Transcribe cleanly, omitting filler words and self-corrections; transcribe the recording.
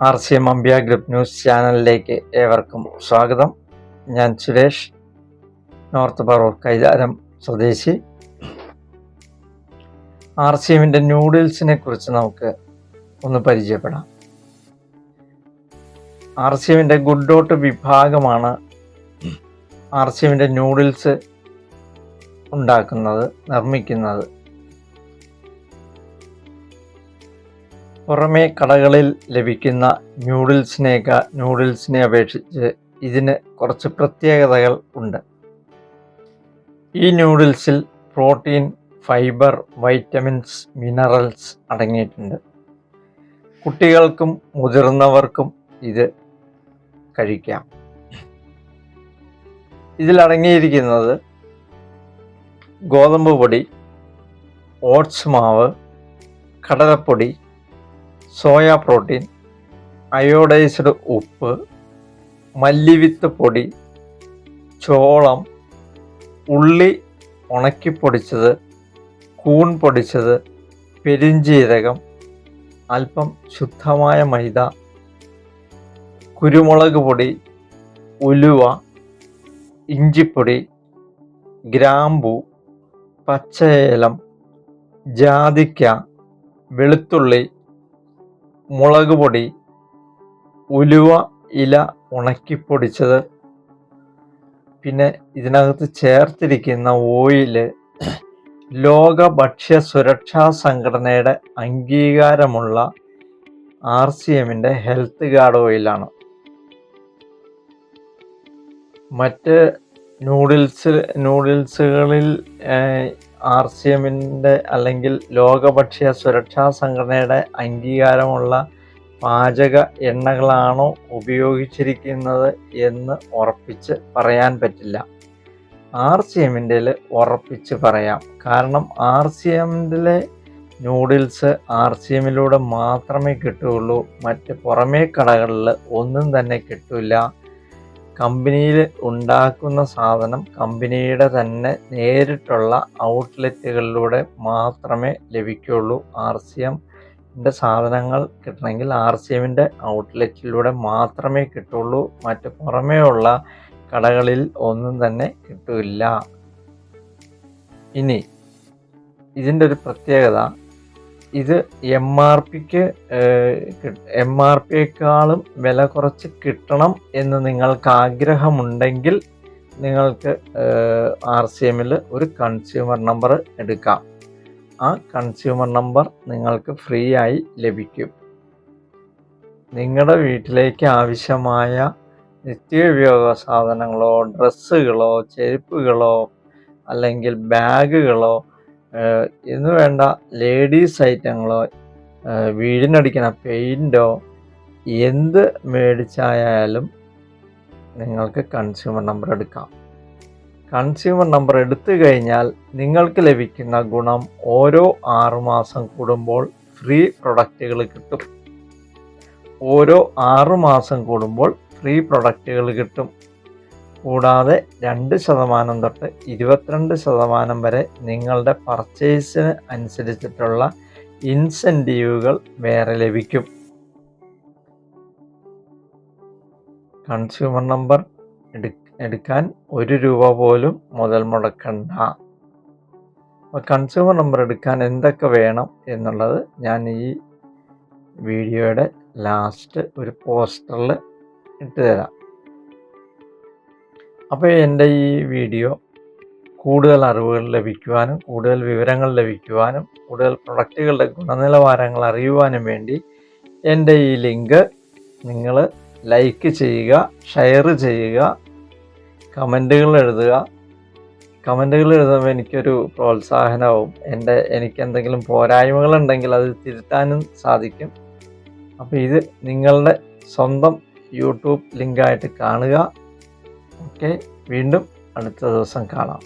RCM Ambia Group news ചാനലിലേക്ക് ഏവർക്കും സ്വാഗതം. ഞാൻ സുരേഷ്, നോർത്ത് പറവൂർ കൈതാരം സ്വദേശി. RCMന്റെ നൂഡിൽസിനെ കുറിച്ച് നമുക്ക് ഒന്ന് പരിചയപ്പെടാം. RCMന്റെ ഗുഡ് ഡോട്ട് വിഭാഗമാണ് RCMന്റെ നൂഡിൽസ് നിർമ്മിക്കുന്നത്. പുറമേ കടകളിൽ ലഭിക്കുന്ന നൂഡിൽസിനെ അപേക്ഷിച്ച് ഇതിന് കുറച്ച് പ്രത്യേകതകൾ ഉണ്ട്. ഈ നൂഡിൽസിൽ പ്രോട്ടീൻ, ഫൈബർ, വൈറ്റമിൻസ്, മിനറൽസ് അടങ്ങിയിട്ടുണ്ട്. കുട്ടികൾക്കും മുതിർന്നവർക്കും ഇത് കഴിക്കാം. ഇതിലടങ്ങിയിരിക്കുന്നത് ഗോതമ്പ് പൊടി, ഓട്സ് മാവ്, കടലപ്പൊടി, സോയ പ്രോട്ടീൻ, അയോഡൈസ്ഡ് ഉപ്പ്, മല്ലിവിത്ത് പൊടി, ചോളം, ഉള്ളി ഉണക്കിപ്പൊടിച്ചത്, കൂൺ പൊടിച്ചത്, പെരിഞ്ജീരകം, അല്പം ശുദ്ധമായ മൈദ, കുരുമുളക് പൊടി, ഉലുവ, ഇഞ്ചിപ്പൊടി, ഗ്രാമ്പൂ, പച്ചയേലം, ജാതിക്ക, വെളുത്തുള്ളി, മുളക് പൊടി, ഉലുവ ഇല ഉണക്കിപ്പൊടിച്ചത്. പിന്നെ ഇതിനകത്ത് ചേർത്തിരിക്കുന്ന ഓയില് ലോക ഭക്ഷ്യ സുരക്ഷാ സംഘടനയുടെ അംഗീകാരമുള്ള RCMന്റെ ഹെൽത്ത് ഗാർഡ് ഓയിലാണ്. മറ്റ് നൂഡിൽസുകളിൽ RCMന്റെ അല്ലെങ്കിൽ ലോക ഭക്ഷ്യ സുരക്ഷാ സംഘടനയുടെ അംഗീകാരമുള്ള പാചക എണ്ണകളാണോ ഉപയോഗിച്ചിരിക്കുന്നത് എന്ന് ഉറപ്പിച്ച് പറയാൻ പറ്റില്ല. RCMന്റെ ഉറപ്പിച്ച് പറയാം. കാരണം RCMന്റെ നൂഡിൽസ് RCMലൂടെ മാത്രമേ കിട്ടുകയുള്ളൂ. മറ്റ് പുറമേ കടകളിൽ ഒന്നും തന്നെ കിട്ടില്ല. കമ്പനിയിൽ ഉണ്ടാക്കുന്ന സാധനം കമ്പനിയുടെ തന്നെ നേരിട്ടുള്ള ഔട്ട്ലെറ്റുകളിലൂടെ മാത്രമേ ലഭിക്കുകയുള്ളൂ. RCMന്റെ സാധനങ്ങൾ കിട്ടണമെങ്കിൽ RCMന്റെ ഔട്ട്ലെറ്റിലൂടെ മാത്രമേ കിട്ടുള്ളൂ. മറ്റ് പുറമേ ഉള്ള കടകളിൽ ഒന്നും തന്നെ കിട്ടില്ല. ഇനി ഇതിൻ്റെ ഒരു പ്രത്യേകത, ഇത് MRPയേക്കാളും വില കുറച്ച് കിട്ടണം എന്ന് നിങ്ങൾക്ക് ആഗ്രഹമുണ്ടെങ്കിൽ നിങ്ങൾക്ക് RCMൽ ഒരു കൺസ്യൂമർ നമ്പർ എടുക്കാം. ആ കൺസ്യൂമർ നമ്പർ നിങ്ങൾക്ക് ഫ്രീ ആയി ലഭിക്കും. നിങ്ങളുടെ വീട്ടിലേക്ക് ആവശ്യമായ നിത്യോപയോഗ സാധനങ്ങളോ, ഡ്രസ്സുകളോ, ചെരുപ്പുകളോ, അല്ലെങ്കിൽ ബാഗുകളോ എന്ന് വേണ്ട ലേഡീസ് ഐറ്റങ്ങളോ, വീടിനടിക്കുന്ന പെയിൻറ്റോ എന്ത് മേടിച്ചായാലും നിങ്ങൾക്ക് കൺസ്യൂമർ നമ്പർ എടുക്കാം. കൺസ്യൂമർ നമ്പർ എടുത്തു കഴിഞ്ഞാൽ നിങ്ങൾക്ക് ലഭിക്കുന്ന ഗുണം ഓരോ 6 മാസം കൂടുമ്പോൾ ഫ്രീ പ്രൊഡക്റ്റുകൾ കിട്ടും. ഓരോ 6 മാസം കൂടുമ്പോൾ ഫ്രീ പ്രൊഡക്റ്റുകൾ കിട്ടും. കൂടാതെ 2% തൊട്ട് 22% വരെ നിങ്ങളുടെ പർച്ചേസിന് അനുസരിച്ചിട്ടുള്ള ഇൻസെൻറ്റീവുകൾ വേറെ ലഭിക്കും. കൺസ്യൂമർ നമ്പർ എടുക്കാൻ 1 രൂപ പോലും മുതൽ മുടക്കണ്ട. അപ്പോൾ കൺസ്യൂമർ നമ്പർ എടുക്കാൻ എന്തൊക്കെ വേണം എന്നുള്ളത് ഞാൻ ഈ വീഡിയോയുടെ ലാസ്റ്റ് ഒരു പോസ്റ്ററിൽ ഇട്ട് തരാം. അപ്പോൾ എൻ്റെ ഈ വീഡിയോ കൂടുതൽ അറിവുകൾ ലഭിക്കുവാനും കൂടുതൽ വിവരങ്ങൾ ലഭിക്കുവാനും കൂടുതൽ പ്രൊഡക്റ്റുകളുടെ ഗുണനിലവാരങ്ങൾ അറിയുവാനും വേണ്ടി എൻ്റെ ഈ ലിങ്ക് നിങ്ങൾ ലൈക്ക് ചെയ്യുക, ഷെയർ ചെയ്യുക, കമൻറ്റുകൾ എഴുതുമ്പോൾ എനിക്കൊരു പ്രോത്സാഹനവും എനിക്ക് എന്തെങ്കിലും പോരായ്മകളുണ്ടെങ്കിൽ അത് തിരുത്താനും സാധിക്കും. അപ്പോൾ ഇത് നിങ്ങളുടെ സ്വന്തം യൂട്യൂബ് ലിങ്കായിട്ട് കാണുക. ഓക്കെ, വീണ്ടും അടുത്ത ദിവസം കാണാം.